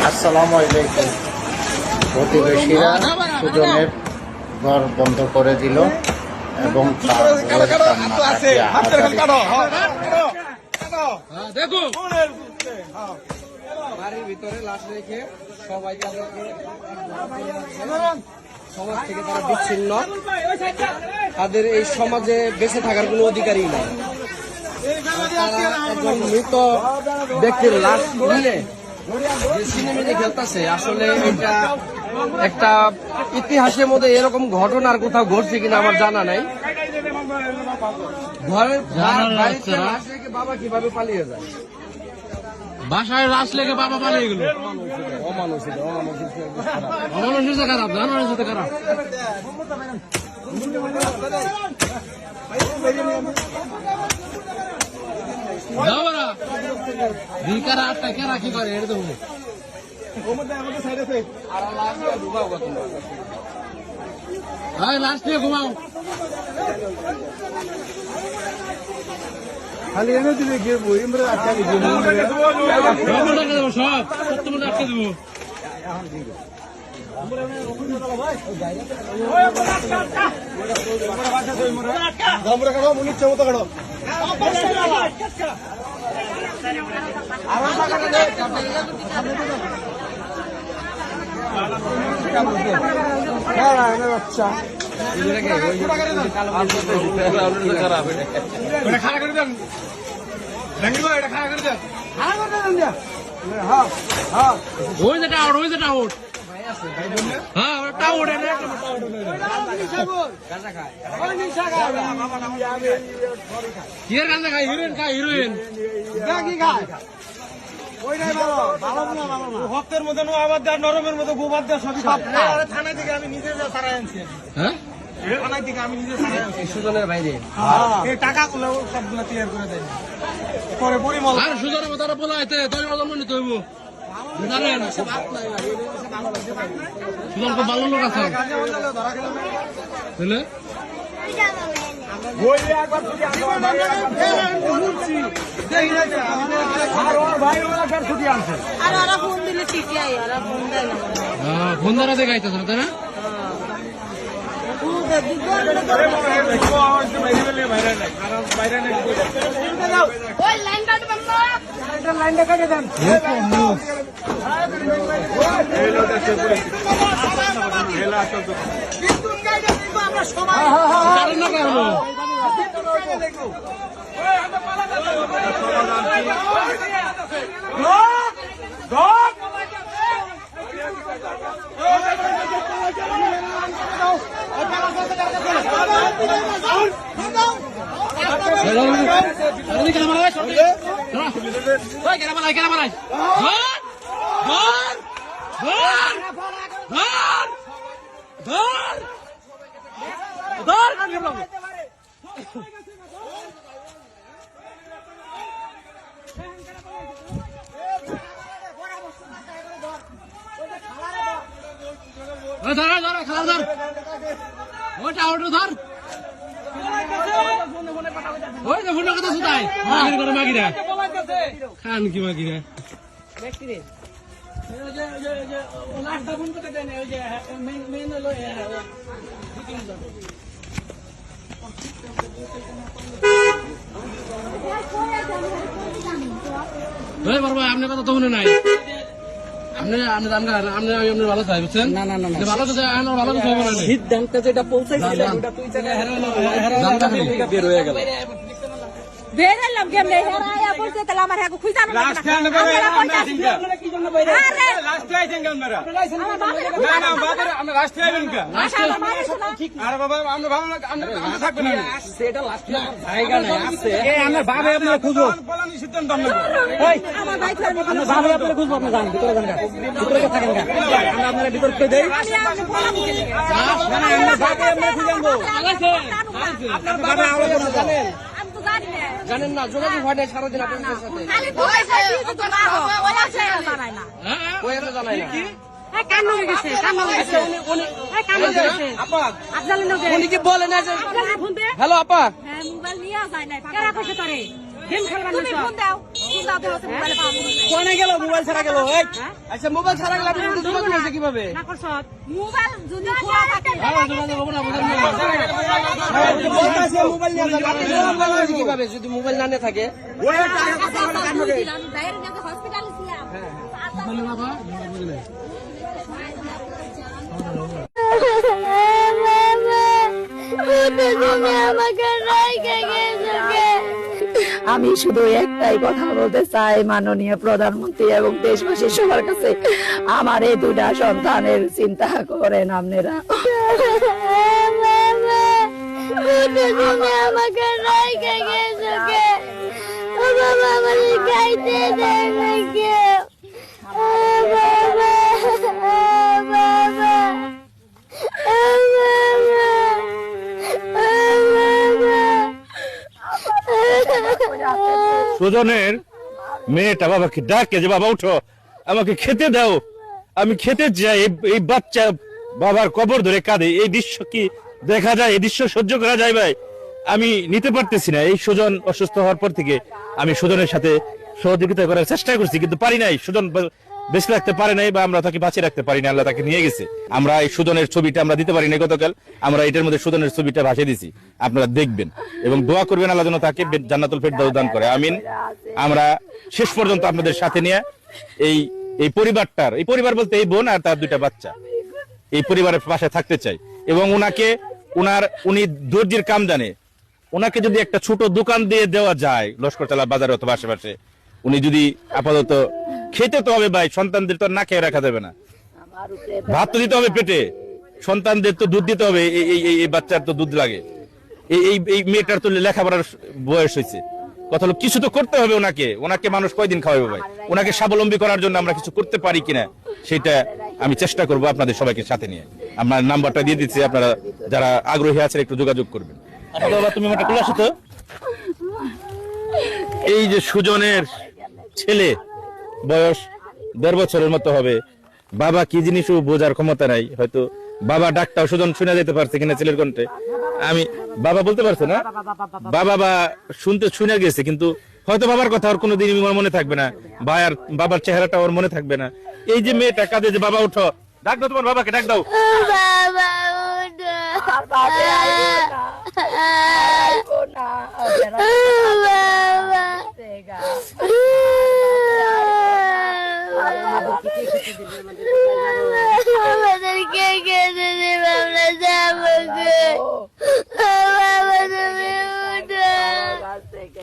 আসসালামু আলাইকুম। প্রতিবেশীরা সুজনের ঘর বন্ধ করে দিল এবং বাড়ির ভিতরে লাশ রেখে সবাই সমাজ থেকে তারা বিচ্ছিন্ন, তাদের এই সমাজে বেঁচে থাকার কোনো অধিকারই নেই। একজন মৃত ব্যক্তির লাশ নিয়ে যে সিনেমিনে খেলতেছে, আসলে এটা একটা ইতিহাসের মধ্যে এরকম ঘটনার কোথাও ঘটছে কিনা আমার জানা নাই। ঘরের বাড়িতে লাশ রেখে বাবা কিভাবে পালিয়ে যায়? বাসায় লাশ লেগে বাবা পালিয়ে গেল। অমানুষিক খারাপ, জানার সাথে খারাপ। ভিকারা আটটা কেনা কি করে এটা তো লাশ নিয়ে ঘুমাও। খালি এনে দিলে গিয়ে বই আমরা আটকা সব সত্য মধ্যে আটকে দেবো। বাচ্চা আউট হ্যাঁ টাউট গাঁজা খাই, হিরোইন খাই, হিরোইন ভক্তের মধ্যে আবার দেয়, নরমের মধ্যে গোবার দেয়, সবই থানায় থেকে আমি নিজে সারাই আনছি। হ্যাঁ থানায় থেকে আমি নিজে সারাই আনছি সুজনের বাইরে টাকা গুলো সবগুলো ক্লিয়ার করে দেয় পরে পরিমল আর সুজনের মতো বলা হইতে তোর মতো মনে তৈব জানেন। সুজন খুব ভালো লোক আছে বুঝলে। ফোন দ্বারা দেখাইতেছ না তাই না? খান কি মাগিরা আপনার কথা তো মনে নাই। আপনি ভালো চাই বুঝছেন? না ভালো ভালো সিদ্ধান্ত যেটা পৌঁছাইছিল বের হয়ে গেল। বেরাইলাম কেমনে হেরায়া বলতে তাহলে আমার হাগু খুঁজানো না লাস্ট টাইম আপনারা কি জন্য বাইরে লাস্ট আইছেন আপনারা না না বাবার আমরা লাস্ট আইবেন কা আরে বাবা আমরা ভালো না আমরা থাকবেন না সেটা লাস্ট জায়গা নাই আছে এই আমার বাবা আপনারা খুঁজো বলানি সিদ্ধান্ত আমরা এই আমার ভাই তো আমরা বাবা আপনারা খুঁজবো আপনি যান ভিতরে যান ভিতরে থাকেন না আমরা আপনারা ভিতরে কই দেই না আমরা বাবা আমরা খুঁজানবো আপনার বাবা আমরা জানেন জানেন না যোগাযোগ হয় না সারাদিন আপনাদের সাথে খালি তো তো না ওলা ছেড়ে জানাই না ওই এত জানাই না কান্ন হয়ে গেছে কান্ন হয়ে গেছে আপা আপনার লোকে উনি কি বলে না যে আপনার ফোন দে হ্যালো আপা মোবাইল নিয়ে যায় না কারা কইছে তোরে গেম খেলবার না তুমি ফোন দাও দাও হচ্ছে মোবাইলে পাবো কোনে গেল মোবাইল ছাড়া গেল আচ্ছা মোবাইল ছাড়া গেল আপনি যোগাযোগ করতে কিভাবে না করছ মোবাইল যদি খোলা থাকে মোবাইল নিয়ে যাবেন আপনি মোবাইল কিভাবে যদি মোবাইল না থাকে আমি বাইরে গিয়ে হসপিটালে ছিলাম আমি শুধু একটাই কথা বলতে চাই মাননীয় প্রধানমন্ত্রী এবং দেশবাসীর সবার কাছে, আমার এই দুটা সন্তানের চিন্তা করেন আপনারা। আমাকে রাইখে গেছে বাবা, আমার খাইতে দেয় নাকি সুজনের মেয়েটা বাবাকে ডাকে যে বাবা উঠো, আমাকে খেতে দাও, আমি খেতে চাই। এই বাচ্চা বাবার কবর ধরে কাঁদে, এই দৃশ্য কি দেখা যায়? এই দৃশ্য সহ্য করা যায় ভাই? আমি নিতে পারতেছি না। এই সুজন অসুস্থ হওয়ার পর থেকে আমি সুজনের সাথে সহযোগিতা করার চেষ্টা করছি, কিন্তু পারি নাই। সুজন বেঁচে রাখতে পারে নাই, বা আমরা তাকে বাঁচিয়ে রাখতে পারি না, আল্লাহ তাকে নিয়ে গেছে। আমরা এই সুজনের ছবিটা আমরা দিতে পারি না গতকাল, আমরা এটার মধ্যে সুজনের ছবিটা ভাসিয়ে দিছি, আপনারা দেখবেন এবং দোয়া করবেন আল্লাহ যেন তাকে জান্নাতুল ফেরদাউস দান করে, আমিন। আমরা শেষ পর্যন্ত আপনাদের সাথে নিয়ে এই পরিবার বলতে এই বোন আর তার দুইটা বাচ্চা, এই পরিবারের পাশে থাকতে চাই। এবং উনি দর্জির কাম জানে, ওনাকে যদি একটা ছোট দোকান দিয়ে দেওয়া যায় লস্করতলা বাজারে অথবা আশেপাশে, উনি যদি আপাতত খেতে তো হবে ভাই, সন্তানদের তো না খেয়ে রাখা যাবে না, ভাত তো দিতে হবে পেটে, সন্তানদের তো দুধ দিতে হবে, এই বাচ্চার তো দুধ লাগে, এই মেয়েটার তো লেখাপড়ার বয়স হয়েছে, কথা হলো কিছু তো করতে হবে ওনাকে মানুষ কয়দিন খাওয়াবে ভাই? ওনাকে স্বাবলম্বী করার জন্য আমরা কিছু করতে পারি কিনা সেটা আমি চেষ্টা করব আপনাদের সবাইকে সাথে নিয়ে। আমার নাম্বারটা দিয়ে দিচ্ছি, আপনারা যারা আগ্রহী আছেন একটু যোগাযোগ করবেন। বাবা তুমি একটা ক্লাস তো, এই যে সুজনের ছেলে বয়স 1.5 বছরের মতো হবে, বাবা কি জিনিস বোঝার ক্ষমতা নাই, হয়তো বাবা ডাকটাও সুজন শুনে যেতে পারছে কিনা ছেলের কণ্ঠে, আমি বাবা বলতে পারছে না, বাবা শুনতে শুনে গেছে, কিন্তু হয়তো বাবার কথা ওর কোনোদিন মনে থাকবে না, বাবার চেহারাটা ওর মনে থাকবে না। এই যে মেয়েটা কাঁদে যে বাবা উঠো, ডাক দাও তোমার বাবাকে, ডাক দাও।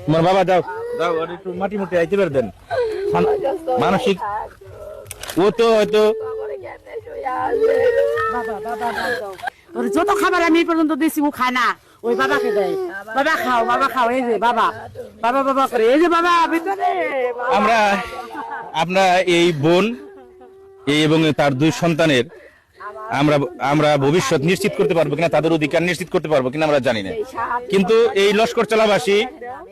তোমার বাবা যাও একটু মাটি মুটি আইতে পারবেন, মানসিক ও তো হয়তো যত খাবার আমি পর্যন্ত দিয়েছি ও খায় না, ওই বাবাকে দেয়, বাবা খাও এই যে বাবা করে, এই যে বাবা ভিতরে। আমরা এই বোন এবং তার 2 সন্তানের আমরা ভবিষ্যৎ নিশ্চিত করতে পারবো কিনা, তাদের অধিকার নিশ্চিত করতে পারবো কিনা আমরা জানি না, কিন্তু এই লস্করতলাবাসী,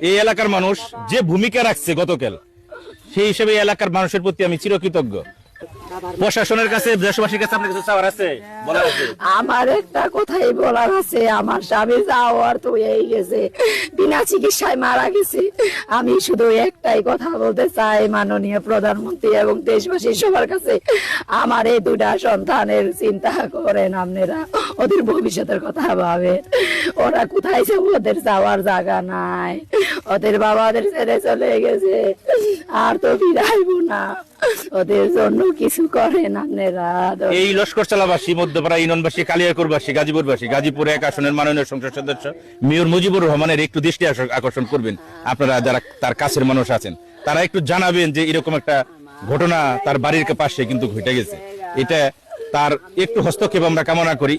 এই এলাকার মানুষ যে ভূমিকা রাখছে গতকাল, সেই হিসেবে এলাকার মানুষের প্রতি আমি চিরকৃতজ্ঞ। প্রশাসনের কাছে, দেশবাসীর কাছে আপনার কিছু চাওয়ার আছে, বলার আছে? আমার একটা কথাই বলার আছে, আমার স্বামী যাওয়ার তো এই গেছে, বিনা চিকিৎসায় মারা গেছে। আমি শুধু একটাই কথা বলতে চাই মাননীয় প্রধানমন্ত্রী এবং দেশবাসীর সবার কাছে, আমার এই দুটা সন্তানের চিন্তা করেন আপনারা, ওদের ভবিষ্যতের কথা ভাবেন। ওরা কোথায় যাবে? ওদের যাওয়ার জায়গা নাই, ওদের বাবা ওদের ছেড়ে চলে গেছে, আর তো ফিরাইব না, ওদের জন্য কিছু করেন আপনারা। এই লস্করতলাবাসী, মধ্যপাড়া ইউনিয়নবাসী, কালিয়াকৈরবাসী, গাজীপুরবাসী, গাজীপুর 1 আসনের মাননীয় সংসদ সদস্য মেয়র মুজিবুর রহমানের একটু দৃষ্টি আকর্ষণ করবেন। আপনারা যারা তার কাছের মানুষ আছেন, তারা একটু জানাবেন যে এরকম একটা ঘটনা তার বাড়ির পাশে কিন্তু ঘটে গেছে, এটা তার একটু হস্তক্ষেপ আমরা কামনা করি।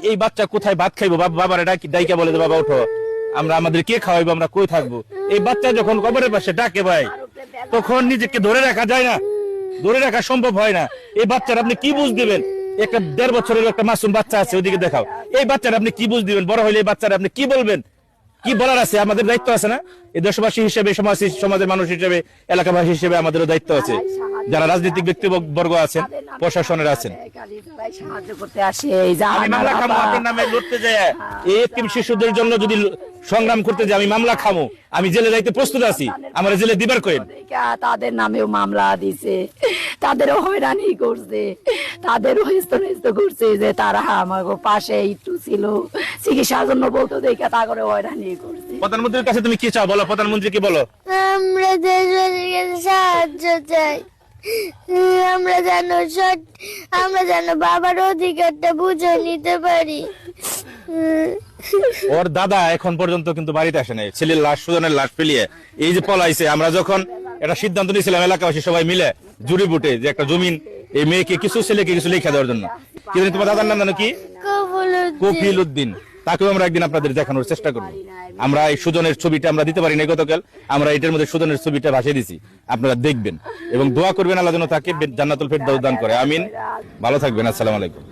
এই বাচ্চা কোথায় ভাত খাইবো? বাবার ডাইকা বলে বাবা ওঠো, আমাদের কে খাওয়াইবো, আমরা কই থাকবো? এই বাচ্চা যখন কবরের পাশে ডাকে ভাই, তখন নিজেকে ধরে রাখা যায় না, ধরে রাখা সম্ভব হয় না। এই বাচ্চার আপনি কি বুঝ দিবেন? একটা 1.5 বছরের একটা মাসুম বাচ্চা আছে, ওইদিকে দেখাও। এই বাচ্চার আপনি কি বুঝ দিবেন? বড় হইলে এই বাচ্চার আপনি কি বলবেন? কি বলার আছে? আমাদের দায়িত্ব আছে না? এই দেশবাসী হিসেবে, সমাজের মানুষ হিসেবে, এলাকাবাসী হিসেবে আমাদেরও দায়িত্ব আছে। যারা রাজনৈতিক ব্যক্তিবর্গ আছেন, প্রশাসনের আছেন, সাহায্য করতে আসে, নামে লড়তে যায় এই এতিম শিশুদের জন্য যদি সংগ্রাম করতে যে আমি মামলা খামো, আমি জেলে যাইতে প্রস্তুত আছি, আমার জেলে দিবার করেন। তাদের নামেও মামলা দিছে, তাদেরও হয়রানি করছে, তাদেরও হেস্ত করছে যে তারা আমার পাশে একটু ছিল, চিকিৎসার জন্য বলতো দেখে তা করে হয়রানি করছে। প্রধানমন্ত্রীর কাছে তুমি কি চাও বলো, প্রধানমন্ত্রীকে বলো। আমরা দেশবাসীর কাছে সাহায্য চাই, আমরা যেন বাবার অধিকারটা বুঝে নিতে পারি। ওর দাদা এখন পর্যন্ত কিন্তু বাড়িতে আসে নাই, ছেলের লাশ, সুজনের লাশ ফেলিয়ে এই যে পলাইছে। আমরা যখন একটা সিদ্ধান্ত নিয়েছিলাম এলাকাবাসী সবাই মিলে জুড়ি বুটে যে একটা জমিন এই মেয়েকে কিছু, ছেলেকে কিছু লেখা দেওয়ার জন্য, কিন্তু তোমার দাদার নাম জানো কি? কফিল উদ্দিন। তাকেও আমরা একদিন আপনাদের দেখানোর চেষ্টা করবো। আমরা এই সুজনের ছবিটা আমরা দিতে পারি না গতকাল, আমরা এটার মধ্যে সুজনের ছবিটা ভাসিয়ে দিছি, আপনারা দেখবেন এবং দোয়া করবেন আল্লাহ যেন তাকে জান্নাতুল ফেরদাউস দান করে। আমিন। ভালো থাকবেন। আসসালামু আলাইকুম।